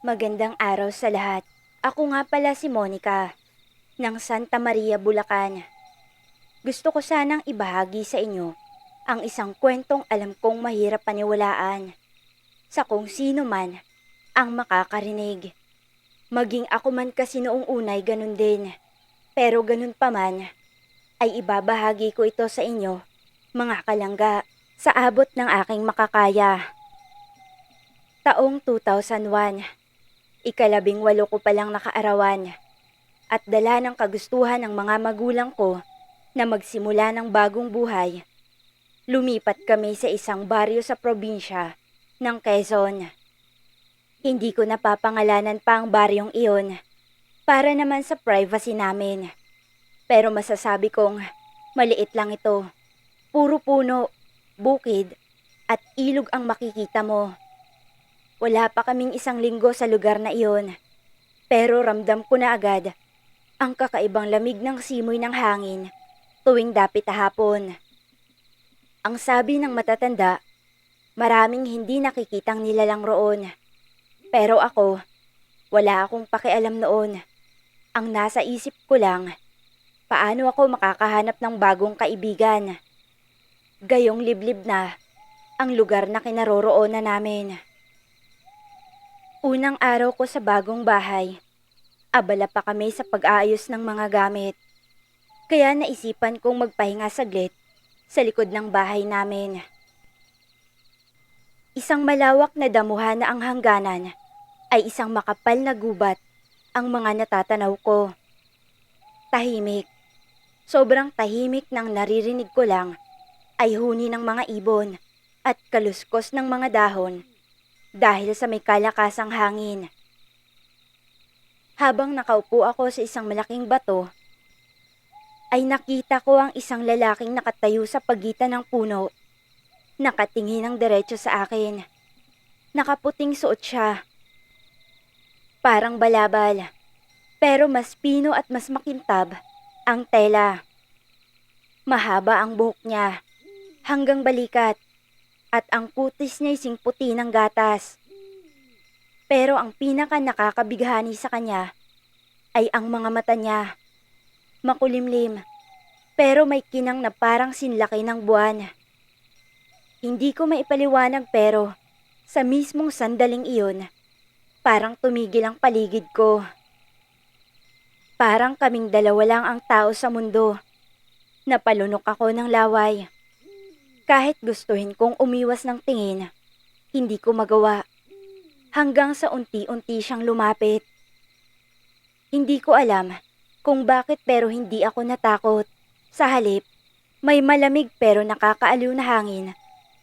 Magandang araw sa lahat. Ako nga pala si Monica, ng Santa Maria, Bulacan. Gusto ko sanang ibahagi sa inyo ang isang kwentong alam kong mahirap paniwalaan sa kung sino man ang makakarinig. Maging ako man kasi noong unay ganun din. Pero ganun pa man, ay ibabahagi ko ito sa inyo, mga kalangga, sa abot ng aking makakaya. Taong 2001. Ikalabing-walo ko palang nakaarawan at dala ng kagustuhan ng mga magulang ko na magsimula ng bagong buhay. Lumipat kami sa isang baryo sa probinsya ng Quezon. Hindi ko napapangalanan pa ang baryong iyon para naman sa privacy namin. Pero masasabi kong maliit lang ito. Puro puno, bukid at ilog ang makikita mo. Wala pa kaming isang linggo sa lugar na iyon. Pero ramdam ko na agad ang kakaibang lamig ng simoy ng hangin tuwing dapit hapon. Ang sabi ng matatanda, maraming hindi nakikitang nilalang roon. Pero ako, wala akong pakialam noon. Ang nasa isip ko lang, paano ako makakahanap ng bagong kaibigan? Gayong liblib na ang lugar na kinaroroonan namin. Unang araw ko sa bagong bahay, abala pa kami sa pag-aayos ng mga gamit. Kaya naisipan kong magpahinga saglit sa likod ng bahay namin. Isang malawak na damuhan na ang hangganan ay isang makapal na gubat ang mga natatanaw ko. Tahimik. Sobrang tahimik nang naririnig ko lang ay huni ng mga ibon at kaluskos ng mga dahon dahil sa may kalakasang hangin. Habang nakaupo ako sa isang malaking bato, ay nakita ko ang isang lalaking nakatayo sa pagitan ng puno. Nakatingin ng diretso sa akin. Nakaputing suot siya. Parang balabal, pero mas pino at mas makintab ang tela. Mahaba ang buhok niya, hanggang balikat, at ang kutis niya'y singputi ng gatas. Pero ang pinaka nakakabighani sa kanya ay ang mga mata niya. Makulimlim, pero may kinang na parang sinlaki ng buwan. Hindi ko maipaliwanag pero sa mismong sandaling iyon, parang tumigil ang paligid ko. Parang kaming dalawa lang ang tao sa mundo. Napalunok ako ng laway. Kahit gustuhin kong umiwas ng tingin, hindi ko magawa. Hanggang sa unti-unti siyang lumapit. Hindi ko alam kung bakit pero hindi ako natakot. Sa halip, may malamig pero nakakaaliw na hangin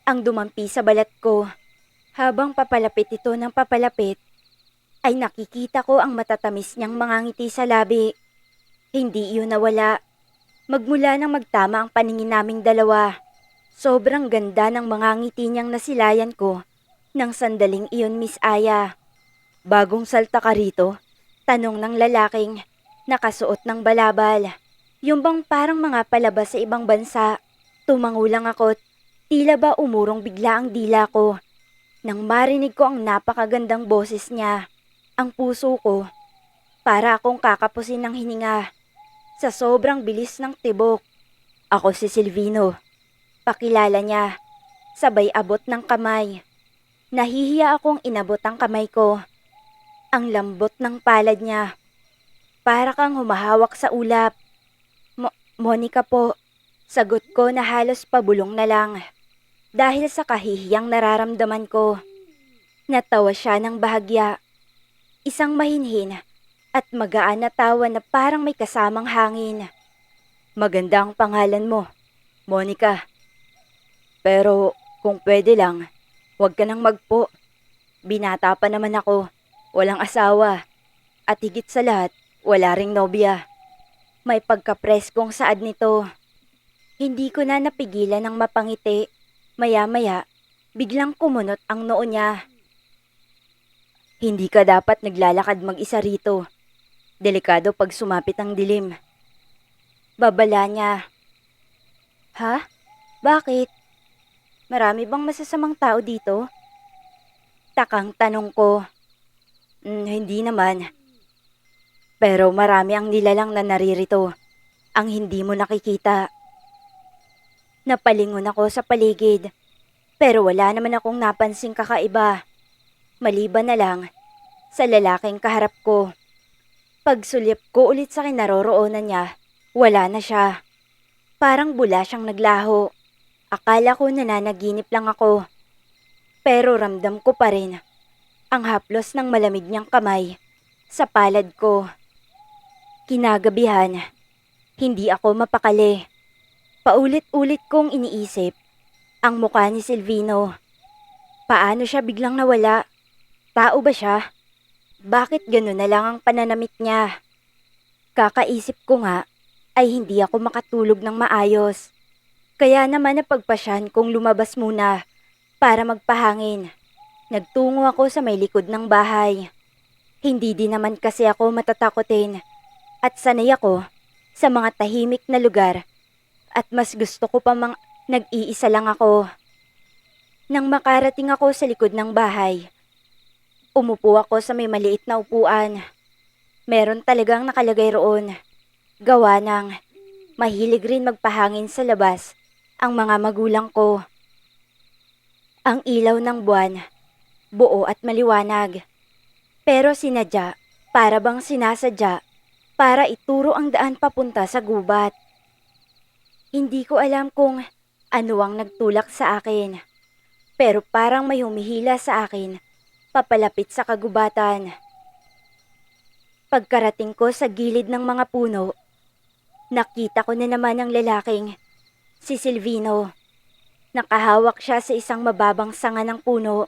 ang dumampi sa balat ko. Habang papalapit ito ng papalapit, ay nakikita ko ang matatamis niyang mga ngiti sa labi. Hindi iyon nawala. Magmula nang magtama ang paningin naming dalawa. Sobrang ganda ng mga ngiti niyang nasilayan ko nang sandaling iyon, Miss Aya. Bagong salta ka rito? Tanong ng lalaking nakasuot ng balabal. Yung bang parang mga palabas sa ibang bansa. Tumangulang ako't tila ba umurong bigla ang dila ko. Nang marinig ko ang napakagandang boses niya, ang puso ko, para akong kakapusin ng hininga. Sa sobrang bilis ng tibok. Ako si Silvino. Pakilala niya. Sabay abot ng kamay. Nahihiya akong inabot ang kamay ko. Ang lambot ng palad niya. Para kang humahawak sa ulap. Monica po. Sagot ko na halos pabulong na lang. Dahil sa kahihiyang nararamdaman ko. Natawa siya ng bahagya. Isang mahinhin at magaan na tawa na parang may kasamang hangin. Maganda ang pangalan mo, Monica. Pero kung pwede lang, huwag ka nang magpo. Binata pa naman ako, walang asawa. At higit sa lahat, wala ring nobya. May pagkapreskong saad nito. Hindi ko na napigilan ng mapangiti. Maya-maya, biglang kumunot ang noo niya. Hindi ka dapat naglalakad mag-isa rito. Delikado pag sumapit ang dilim. Babala niya. Ha? Bakit? Marami bang masasamang tao dito? Takang tanong ko. Hindi naman. Pero marami ang nilalang na naririto. Ang hindi mo nakikita. Napalingon ako sa paligid. Pero wala naman akong napansing kakaiba. Maliban na lang sa lalaking kaharap ko. Pagsulyap ko ulit sa kinaroroonan niya, wala na siya. Parang bula siyang naglaho. Akala ko nananaginip lang ako. Pero ramdam ko pa rin ang haplos ng malamig niyang kamay sa palad ko. Kinagabihan, hindi ako mapakali. Paulit-ulit kong iniisip ang mukha ni Silvino. Paano siya biglang nawala? Tao ba siya? Bakit gano'n na lang ang pananamit niya? Kakaisip ko nga ay hindi ako makatulog ng maayos. Kaya naman napagpasyahan kong lumabas muna para magpahangin. Nagtungo ako sa may likod ng bahay. Hindi din naman kasi ako matatakotin at sanay ako sa mga tahimik na lugar at mas gusto ko pa nag-iisa lang ako. Nang makarating ako sa likod ng bahay, umupo ako sa may maliit na upuan. Meron talagang nakalagay roon. Gawa ng mahilig rin magpahangin sa labas ang mga magulang ko. Ang ilaw ng buwan, buo at maliwanag. Pero sinadya, para bang sinasadya, para ituro ang daan papunta sa gubat. Hindi ko alam kung ano ang nagtulak sa akin. Pero parang may humihila sa akin, papalapit sa kagubatan. Pagkarating ko sa gilid ng mga puno, nakita ko na naman ang lalaking, si Silvino. Nakahawak siya sa isang mababang sanga ng puno.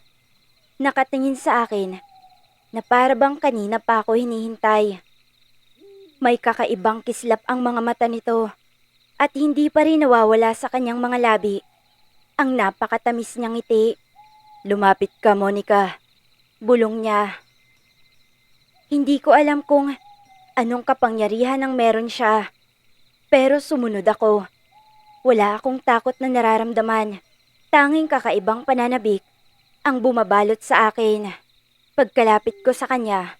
Nakatingin sa akin na para bang kanina pa ako hinihintay. May kakaibang kislap ang mga mata nito at hindi pa rin nawawala sa kanyang mga labi ang napakatamis niyang ngiti. Lumapit ka, Monica. Bulong niya. Hindi ko alam kung anong kapangyarihan ang meron siya. Pero sumunod ako. Wala akong takot na nararamdaman. Tanging kakaibang pananabik ang bumabalot sa akin. Pagkalapit ko sa kanya,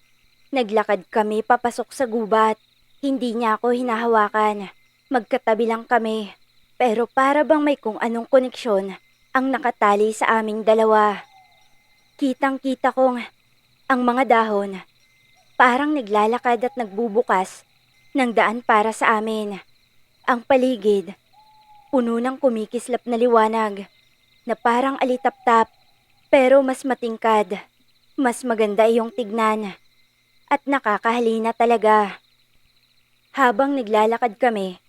naglakad kami papasok sa gubat. Hindi niya ako hinahawakan. Magkatabi lang kami. Pero para bang may kung anong koneksyon ang nakatali sa aming dalawa. Kitang-kita kong ang mga dahon parang naglalakad at nagbubukas ng daan para sa amin. Ang paligid, puno ng kumikislap na liwanag na parang alitap-tap pero mas matingkad. Mas maganda iyong tignan at nakakahalina talaga. Habang naglalakad kami,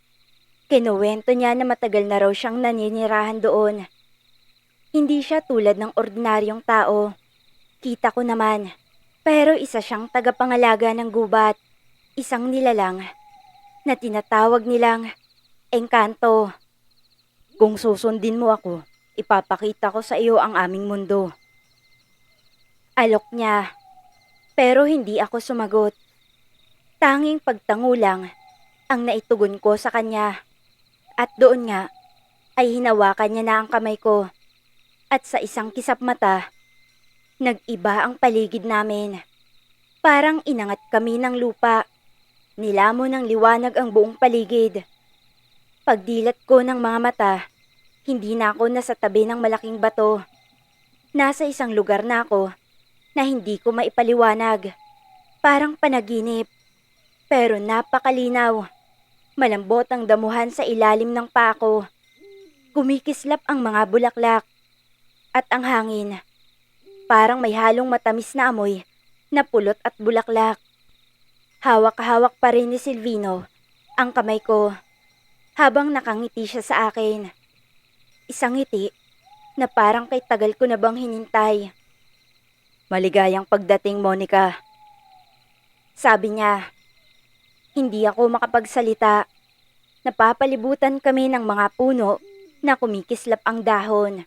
kinuwento niya na matagal na raw siyang naninirahan doon. Hindi siya tulad ng ordinaryong tao. Kita ko naman. Pero isa siyang tagapangalaga ng gubat. Isang nilalang na tinatawag nilang engkanto. Kung susundin mo ako, ipapakita ko sa iyo ang aming mundo. Alok niya. Pero hindi ako sumagot. Tanging pagtango lang ang naitugon ko sa kanya. At doon nga ay hinawakan niya na ang kamay ko. At sa isang kisap mata, nag-iba ang paligid namin. Parang inangat kami ng lupa. Nilamon ng liwanag ang buong paligid. Pagdilat ko ng mga mata, hindi na ako nasa tabi ng malaking bato. Nasa isang lugar na ako na hindi ko maipaliwanag. Parang panaginip. Pero napakalinaw. Malambot ang damuhan sa ilalim ng paa ko. Kumikislap ang mga bulaklak. At ang hangin, parang may halong matamis na amoy na pulot at bulaklak. Hawak-hawak pa rin ni Silvino ang kamay ko habang nakangiti siya sa akin. Isang ngiti na parang kay tagal ko na bang hinintay. Maligayang pagdating, Monica. Sabi niya. Hindi ako makapagsalita. Napapalibutan kami ng mga puno na kumikislap ang dahon.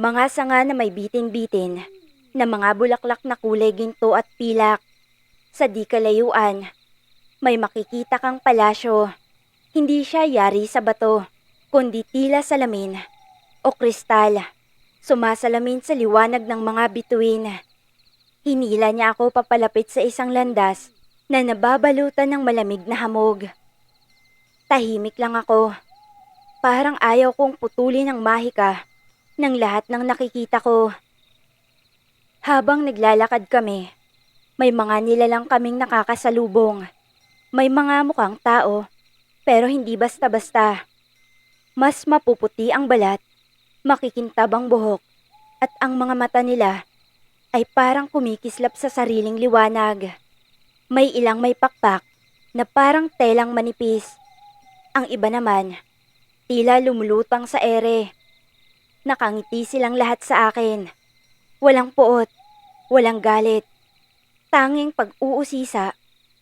Mga sanga na may bitin-bitin na mga bulaklak na kulay ginto at pilak. Sa di kalayuan, may makikita kang palasyo. Hindi siya yari sa bato, kundi tila salamin o kristal. Sumasalamin sa liwanag ng mga bituin. Hinila niya ako papalapit sa isang landas na nababalutan ng malamig na hamog. Tahimik lang ako. Parang ayaw kong putulin ang mahika ng lahat ng nakikita ko. Habang naglalakad kami, may mga nilalang kaming nakakasalubong. May mga mukhang tao, pero hindi basta-basta. Mas mapuputi ang balat, makikintab ang buhok, at ang mga mata nila ay parang kumikislap sa sariling liwanag. May ilang may pakpak na parang telang manipis. Ang iba naman, tila lumulutang sa ere. Nakangiti silang lahat sa akin. Walang puot, walang galit. Tanging pag-uusisa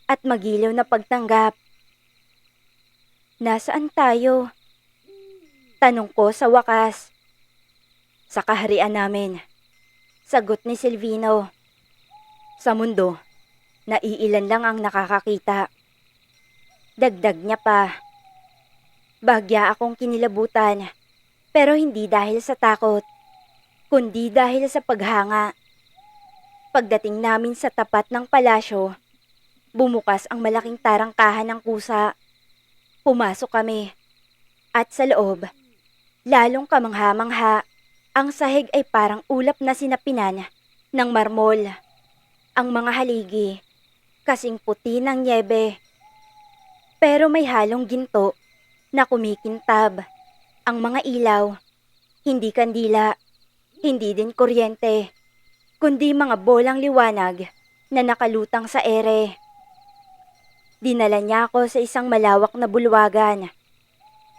at magilaw na pagtanggap. Nasaan tayo? Tanong ko sa wakas. Sa kaharian namin. Sagot ni Silvino. Sa mundo, naiilan lang ang nakakakita. Dagdag niya pa. Bagya akong kinilabutan, pero hindi dahil sa takot, kundi dahil sa paghanga. Pagdating namin sa tapat ng palasyo, bumukas ang malaking tarangkahan ng kusa. Pumasok kami, at sa loob, lalong kamangha-mangha. Ang sahig ay parang ulap na sinapinan ng marmol. Ang mga haligi, kasing puti ng nyebe. Pero may halong ginto na kumikintab. Ang mga ilaw, hindi kandila, hindi din kuryente, kundi mga bolang liwanag na nakalutang sa ere. Dinala niya ako sa isang malawak na bulwagan.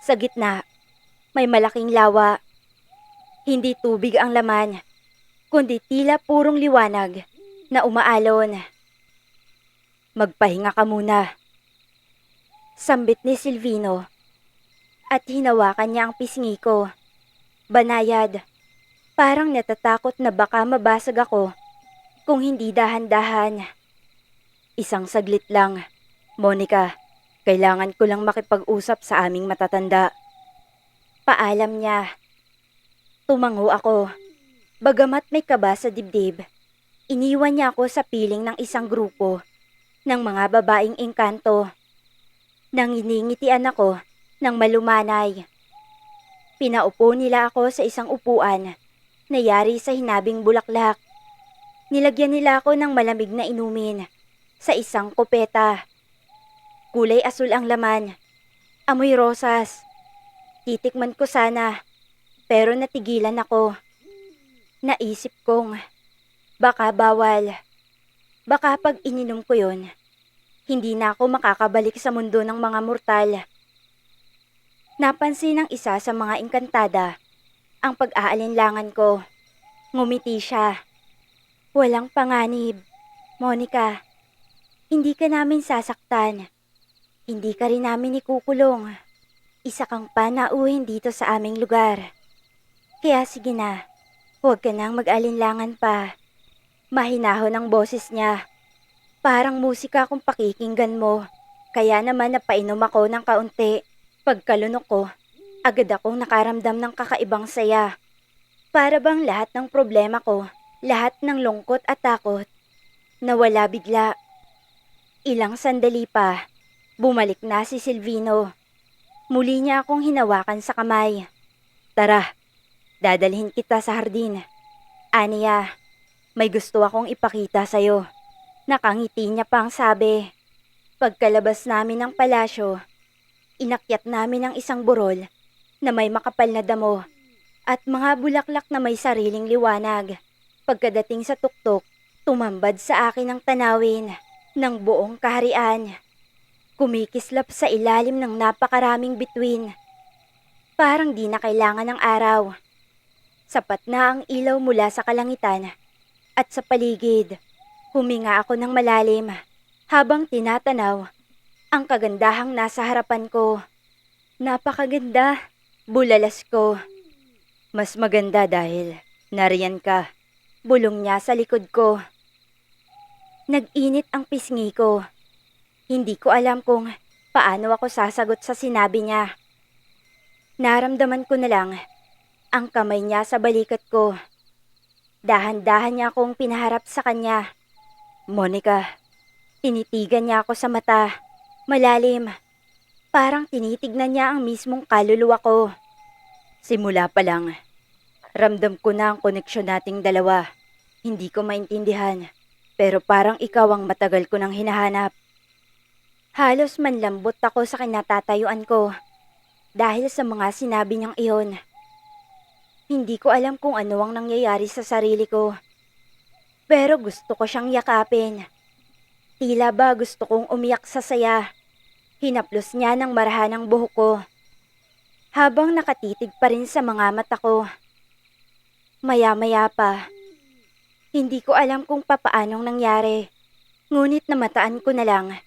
Sa gitna, may malaking lawa. Hindi tubig ang laman, kundi tila purong liwanag na umaalon. Magpahinga ka muna. Sambit ni Silvino at hinawakan niya ang pisngi ko. Banayad, parang natatakot na baka mabasag ako kung hindi dahan-dahan. Isang saglit lang, Monica. Kailangan ko lang makipag-usap sa aming matatanda. Paalam niya. Tumango ako. Bagamat may kaba sa dibdib, iniwan niya ako sa piling ng isang grupo ng mga babaeng engkanto. Nanginingitian ako ng malumanay. Pinaupo nila ako sa isang upuan na yari sa hinabing bulaklak. Nilagyan nila ako ng malamig na inumin sa isang kopeta. Kulay asul ang laman. Amoy rosas. Titikman ko sana, pero natigilan ako. Naisip kong, baka bawal. Baka pag ininom ko yun, hindi na ako makakabalik sa mundo ng mga mortal. Napansin ng isa sa mga engkantada ang pag-aalinlangan ko. Ngumiti siya. Walang panganib. Monica, hindi ka namin sasaktan. Hindi ka rin namin ikukulong. Isa kang panauhin dito sa aming lugar. Kaya sige na, huwag ka nang mag-alinlangan pa. Mahinahon ang boses niya. Parang musika kung pakikinggan mo. Kaya naman napainom ako ng kaunti. Pagkalunok ko, agad akong nakaramdam ng kakaibang saya. Para bang lahat ng problema ko, lahat ng lungkot at takot, nawala bigla. Ilang sandali pa, bumalik na si Silvino. Muli niya akong hinawakan sa kamay. Tara, dadalhin kita sa hardin. Aniya, may gusto akong ipakita sa'yo. Nakangiti niya pang sabi. Pagkalabas namin ng palasyo, inakyat namin ang isang burol na may makapal na damo at mga bulaklak na may sariling liwanag. Pagkadating sa tuktok, tumambad sa akin ang tanawin ng buong kaharian. Kumikislap sa ilalim ng napakaraming bituin. Parang di na kailangan ng araw. Sapat na ang ilaw mula sa kalangitan at sa paligid. Huminga ako ng malalim habang tinatanaw ang kagandahang nasa harapan ko. Napakaganda, bulalas ko. Mas maganda dahil nariyan ka. Bulong niya sa likod ko. Nag-init ang pisngi ko. Hindi ko alam kung paano ako sasagot sa sinabi niya. Naramdaman ko na lang ang kamay niya sa balikat ko. Dahan-dahan niya akong pinaharap sa kanya. Monica, tinitigan niya ako sa mata. Malalim. Parang tinitignan niya ang mismong kaluluwa ko. Simula pa lang, ramdam ko na ang koneksyon nating dalawa. Hindi ko maintindihan, pero parang ikaw ang matagal ko nang hinahanap. Halos manlambot ako sa kinatatayuan ko dahil sa mga sinabi niyang iyon. Hindi ko alam kung ano ang nangyayari sa sarili ko, pero gusto ko siyang yakapin. Tila ba gusto kong umiyak sa saya. Hinaplos niya ng marahan ang buhok ko habang nakatitig pa rin sa mga mata ko. Maya-maya pa, hindi ko alam kung papaanong nangyari, ngunit namataan ko na lang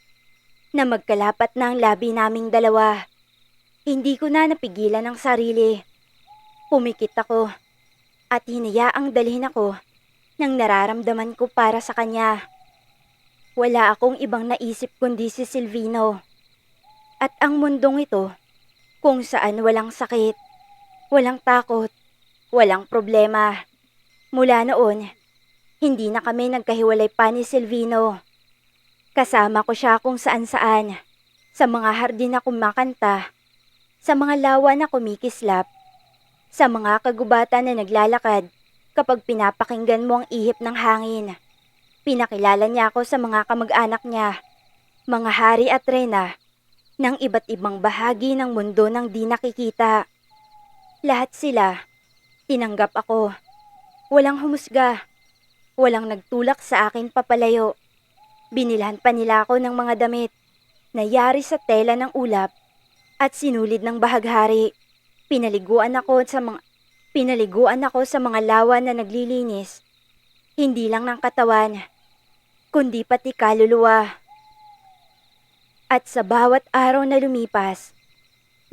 na magkalapat na ang labi naming dalawa. Hindi ko na napigilan ang sarili. Pumikit ako at hinayaang dalhin ako ng nararamdaman ko para sa kanya. Wala akong ibang naisip kundi si Silvino. At ang mundong ito, kung saan walang sakit, walang takot, walang problema. Mula noon, hindi na kami nagkahiwalay pa ni Silvino. Kasama ko siya kung saan-saan, sa mga hardin na kumakanta, sa mga lawa na kumikislap, sa mga kagubatan na naglalakad kapag pinapakinggan mo ang ihip ng hangin. Pinakilala niya ako sa mga kamag-anak niya, mga hari at reyna ng iba't ibang bahagi ng mundo nang di nakikita. Lahat sila, tinanggap ako. Walang humusga, walang nagtulak sa akin papalayo. Binilhan pa nila ako ng mga damit na yari sa tela ng ulap at sinulid ng bahaghari. Pinaliguan ako sa mga lawa na naglilinis, hindi lang ng katawan, kundi pati kaluluwa. At sa bawat araw na lumipas,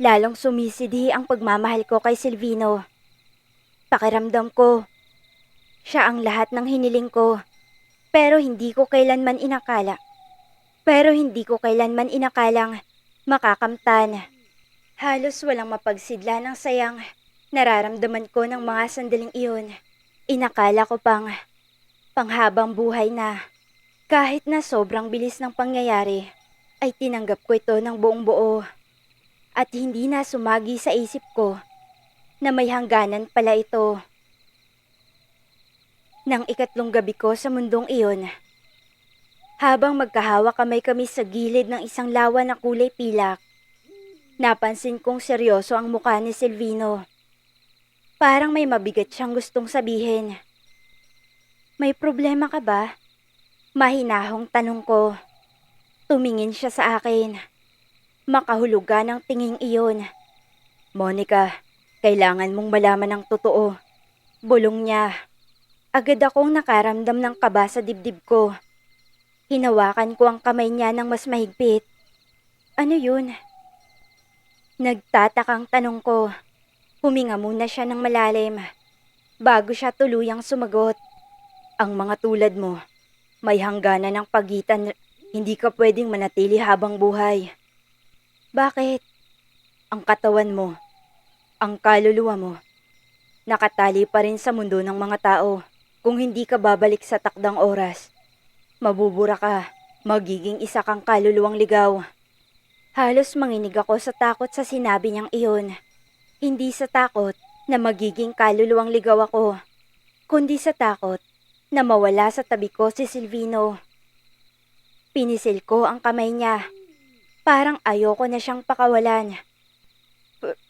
lalong sumisidi ang pagmamahal ko kay Silvino. Pakiramdam ko, siya ang lahat ng hiniling ko, pero hindi ko kailanman inakalang makakamtan. Halos walang mapagsidla ng sayang nararamdaman ko ng mga sandaling iyon. Inakala ko panghabang buhay na. Kahit na sobrang bilis ng pangyayari, ay tinanggap ko ito ng buong buo. At hindi na sumagi sa isip ko na may hangganan pala ito. Nang ikatlong gabi ko sa mundong iyon, habang magkahawak kamay kami sa gilid ng isang lawa na kulay pilak, napansin kong seryoso ang mukha ni Silvino. Parang may mabigat siyang gustong sabihin. May problema ka ba? Mahinahong tanong ko. Tumingin siya sa akin. Makahulugan ang tinging iyon. Monica, kailangan mong malaman ang totoo. Bulong niya. Agad akong nakaramdam ng kaba sa dibdib ko. Hinawakan ko ang kamay niya ng mas mahigpit. Ano yun? Nagtatakang tanong ko. Huminga muna siya ng malalim bago siya tuluyang sumagot. Ang mga tulad mo, may hangganan ng pagitan. Hindi ka pwedeng manatili habang buhay. Bakit? Ang katawan mo, ang kaluluwa mo, nakatali pa rin sa mundo ng mga tao. Kung hindi ka babalik sa takdang oras, mabubura ka, magiging isa kang kaluluwang ligaw. Halos manginig ako sa takot sa sinabi niyang iyon. Hindi sa takot na magiging kaluluwang ligaw ako, kundi sa takot na mawala sa tabi ko si Silvino. Pinisil ko ang kamay niya. Parang ayoko na siyang pakawalan.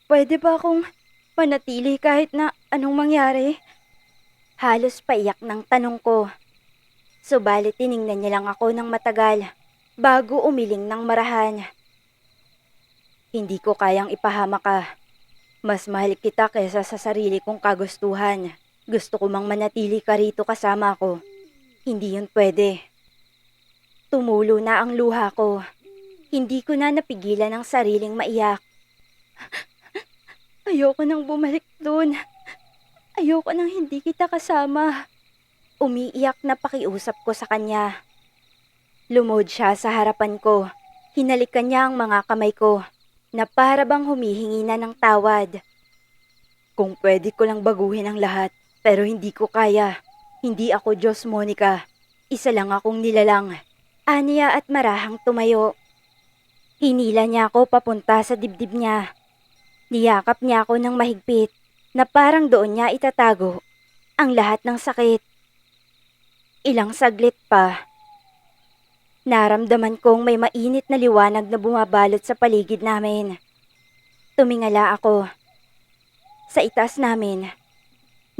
Pwede ba akong manatili kahit na anong mangyari? Halos paiyak ng tanong ko. Subalit tiningnan niya lang ako ng matagal bago umiling ng marahan. Hindi ko kayang ipahamak ka. Mas mahal kita kaysa sa sarili kong kagustuhan. Gusto ko mang manatili ka rito kasama ko. Hindi yun pwede. Tumulo na ang luha ko. Hindi ko na napigilan ang sariling maiyak. Ayoko nang bumalik doon. Ayoko nang hindi kita kasama. Umiiyak na pakiusap ko sa kanya. Lumuhod siya sa harapan ko. Hinalikan niya ang mga kamay ko na para bang humihingi na ng tawad. Kung pwede ko lang baguhin ang lahat, pero hindi ko kaya. Hindi ako Diyos, Monica. Isa lang akong nilalang. Aniya at marahang tumayo. Hinila niya ako papunta sa dibdib niya. Niyakap niya ako ng mahigpit na parang doon niya itatago ang lahat ng sakit. Ilang saglit pa, naramdaman kong may mainit na liwanag na bumabalot sa paligid namin. Tumingala ako. Sa itaas namin,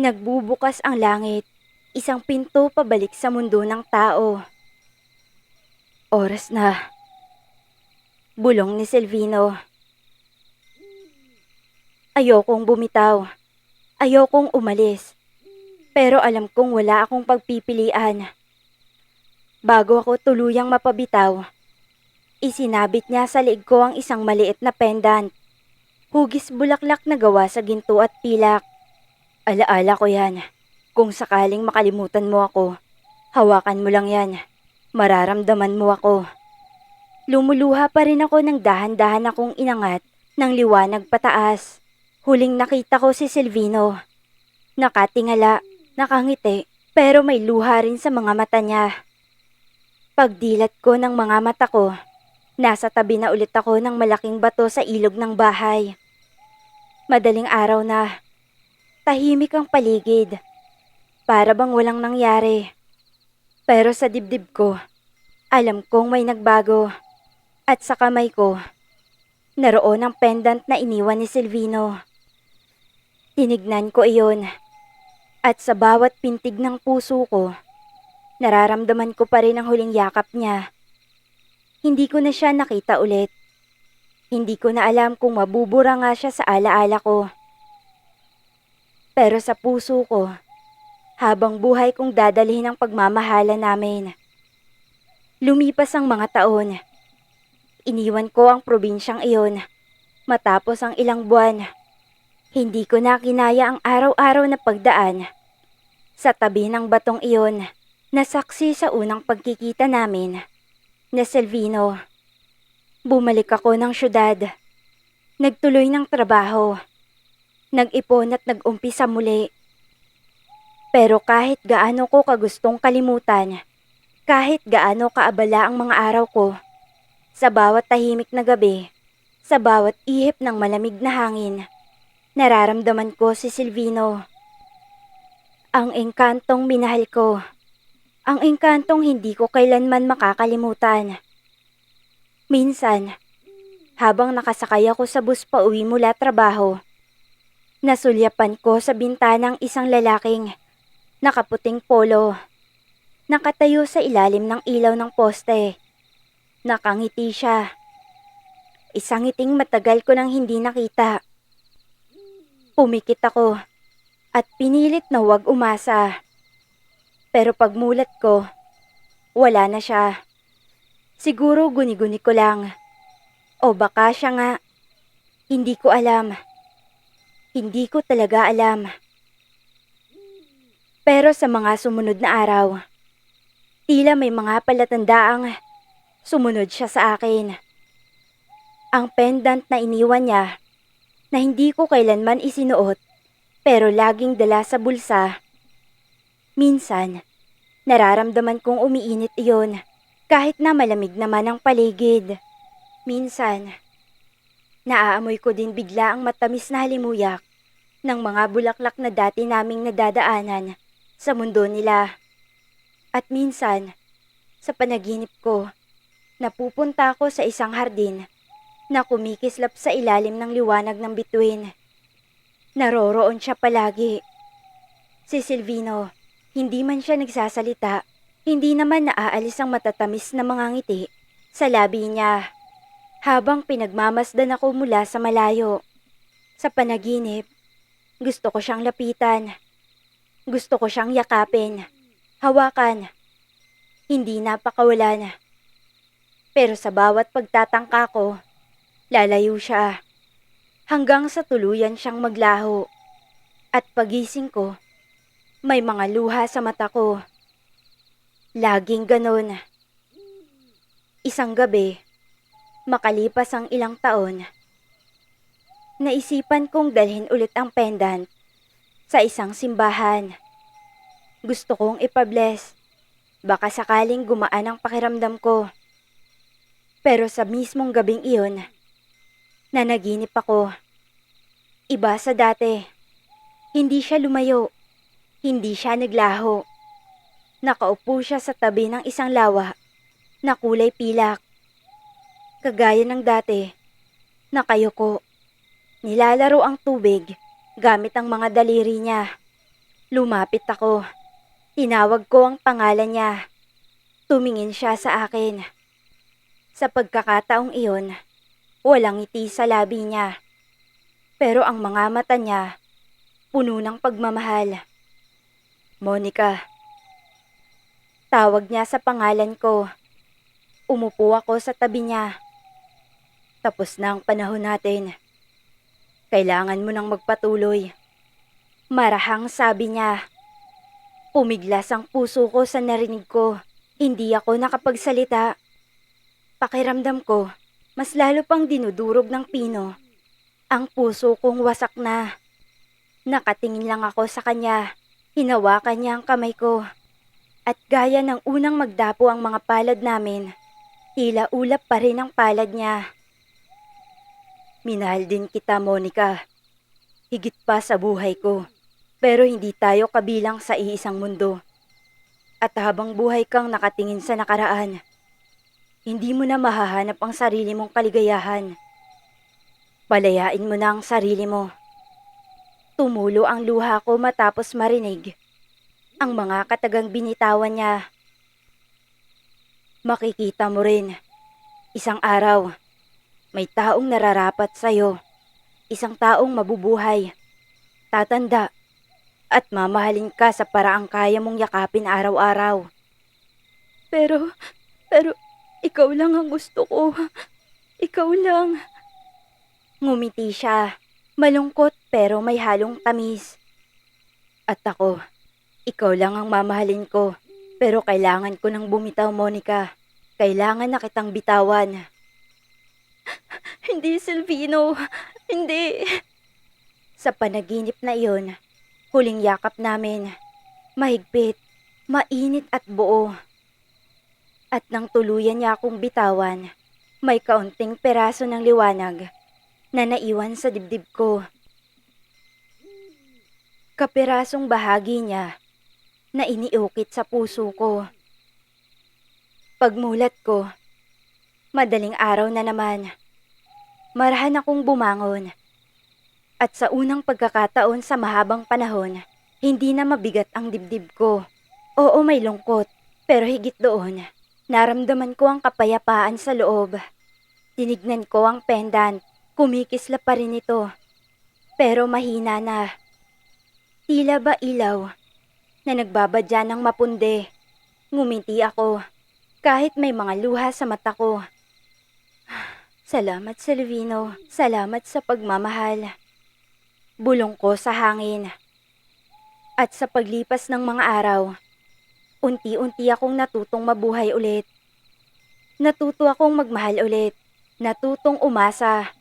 nagbubukas ang langit, isang pinto pabalik sa mundo ng tao. Oras na. Bulong ni Silvino. Ayokong bumitaw. Ayokong umalis. Pero alam kong wala akong pagpipilian. Bago ako tuluyang mapabitaw, isinabit niya sa leeg ko ang isang maliit na pendant. Hugis bulaklak na gawa sa ginto at pilak. Alaala ko yan. Kung sakaling makalimutan mo ako, hawakan mo lang yan. Mararamdaman mo ako. Lumuluha pa rin ako ng dahan-dahan akong inangat ng liwanag pataas. Huling nakita ko si Silvino. Nakatingala, nakangiti, pero may luha rin sa mga mata niya. Pagdilat ko ng mga mata ko, nasa tabi na ulit ako ng malaking bato sa ilog ng bahay. Madaling araw na. Tahimik ang paligid. Para bang walang nangyari. Pero sa dibdib ko, alam kong may nagbago. At sa kamay ko, naroon ang pendant na iniwan ni Silvino. Tinignan ko iyon. At sa bawat pintig ng puso ko, nararamdaman ko pa rin ang huling yakap niya. Hindi ko na siya nakita ulit. Hindi ko na alam kung mabubura nga siya sa alaala ko. Pero sa puso ko, habang buhay kong dadalhin ang pagmamahala namin. Lumipas ang mga taon. Iniwan ko ang probinsyang iyon. Matapos ang ilang buwan, hindi ko na kinaya ang araw-araw na pagdaan. Sa tabi ng batong iyon, nasaksi sa unang pagkikita namin, na Silvino. Bumalik ako ng syudad. Nagtuloy ng trabaho. Nag-ipon at nag-umpisa muli. Pero kahit gaano ko kagustong kalimutan, kahit gaano kaabala ang mga araw ko, sa bawat tahimik na gabi, sa bawat ihip ng malamig na hangin, nararamdaman ko si Silvino. Ang engkantong minahal ko. Ang engkantong hindi ko kailanman makakalimutan. Minsan, habang nakasakay ako sa bus pa uwi mula trabaho, nasulyapan ko sa bintanang isang lalaking nakaputing polo. Nakatayo sa ilalim ng ilaw ng poste. Nakangiti siya. Isang ngiting matagal ko nang hindi nakita. Pumikit ako at pinilit na huwag umasa. Pero pagmulat ko, wala na siya. Siguro guni-guni ko lang. O baka siya nga. Hindi ko alam. Hindi ko talaga alam. Pero sa mga sumunod na araw, tila may mga palatandaang sumunod siya sa akin. Ang pendant na iniwan niya, na hindi ko kailanman isinuot, pero laging dala sa bulsa. Minsan, nararamdaman kong umiinit iyon kahit na malamig naman ang paligid. Minsan, naaamoy ko din bigla ang matamis na halimuyak ng mga bulaklak na dati naming nadadaanan sa mundo nila. At minsan, sa panaginip ko, napupunta ako sa isang hardin na kumikislap sa ilalim ng liwanag ng bituin. Naroroon siya palagi. Si Silvino, hindi man siya nagsasalita, hindi naman naaalis ang matatamis na mga ngiti sa labi niya. Habang pinagmamasdan ako mula sa malayo. Sa panaginip, gusto ko siyang lapitan. Gusto ko siyang yakapin, hawakan. Hindi napakawalan. Pero sa bawat pagtatangka ko, lalayo siya. Hanggang sa tuluyan siyang maglaho. At pagising ko, may mga luha sa mata ko. Laging ganon. Isang gabi, makalipas ang ilang taon, naisipan kong dalhin ulit ang pendant sa isang simbahan. Gusto kong ipabless. Baka sakaling gumaan ang pakiramdam ko. Pero sa mismong gabing iyon, nanaginip ako. Iba sa dati. Hindi siya lumayo. Hindi siya naglaho. Nakaupo siya sa tabi ng isang lawa na kulay pilak. Kagaya ng dati, nakayuko. Nilalaro ang tubig gamit ang mga daliri niya. Lumapit ako. Tinawag ko ang pangalan niya. Tumingin siya sa akin. Sa pagkakataong iyon, walang ngiti sa labi niya. Pero ang mga mata niya, puno ng pagmamahal. Monica. Tawag niya sa pangalan ko. Umupo ako sa tabi niya. Tapos na ang panahon natin. Kailangan mo nang magpatuloy. Marahang sabi niya. Pumiglas ang puso ko sa narinig ko. Hindi ako nakapagsalita. Pakiramdam ko, mas lalo pang dinudurog ng pino. Ang puso kong wasak na. Nakatingin lang ako sa kanya. Hinawakan niya ang kamay ko. At gaya ng unang magdapo ang mga palad namin, tila ulap pa rin ang palad niya. Minahal din kita, Monica. Higit pa sa buhay ko. Pero hindi tayo kabilang sa iisang mundo. At habang buhay kang nakatingin sa nakaraan, hindi mo na mahahanap ang sarili mong kaligayahan. Palayain mo na ang sarili mo. Tumulo ang luha ko matapos marinig ang mga katagang binitawan niya. Makikita mo rin, isang araw, may taong nararapat sa'yo. Isang taong mabubuhay, tatanda, at mamahalin ka sa paraang kaya mong yakapin araw-araw. Pero, ikaw lang ang gusto ko. Ikaw lang. Ngumiti siya, malungkot pero may halong tamis. At ako, ikaw lang ang mamahalin ko. Pero kailangan ko nang bumitaw, Monica. Kailangan na kitang bitawan. Hindi, Silvino. Hindi. Sa panaginip na iyon, huling yakap namin. Mahigpit, mainit at buo. At nang tuluyan niya akong bitawan, may kaunting peraso ng liwanag na naiwan sa dibdib ko. Kapirasong bahagi niya na iniukit sa puso ko. Pagmulat ko, madaling araw na naman. Marahan akong bumangon. At sa unang pagkakataon sa mahabang panahon, hindi na mabigat ang dibdib ko. Oo, may lungkot, pero higit doon, naramdaman ko ang kapayapaan sa loob. Tinignan ko ang pendant, kumikislap pa rin ito. Pero mahina na. Tila ba ilaw na nagbabadya ng mapundi. Ngumiti ako kahit may mga luha sa mata ko. Salamat, Silvino. Salamat sa pagmamahal. Bulong ko sa hangin. At sa paglipas ng mga araw, unti-unti akong natutong mabuhay ulit. Natuto akong magmahal ulit. Natutong umasa.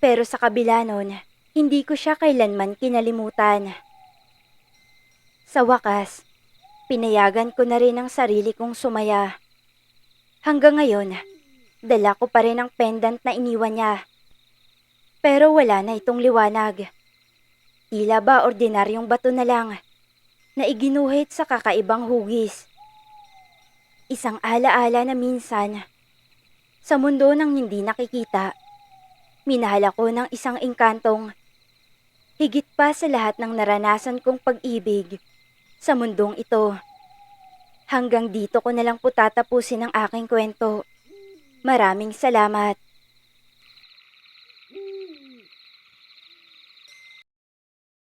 Pero sa kabila nun, hindi ko siya kailanman kinalimutan. Sa wakas, pinayagan ko na rin ang sarili kong sumaya. Hanggang ngayon, dala ko pa rin ang pendant na iniwan niya. Pero wala na itong liwanag. Tila ba ordinaryong bato na lang na iginuhit sa kakaibang hugis. Isang alaala na minsan, sa mundo ng hindi nakikita, minahal ako ng isang engkantong higit pa sa lahat ng naranasan kong pag-ibig sa mundong ito. Hanggang dito ko na lang po tatapusin ang aking kwento. Maraming salamat.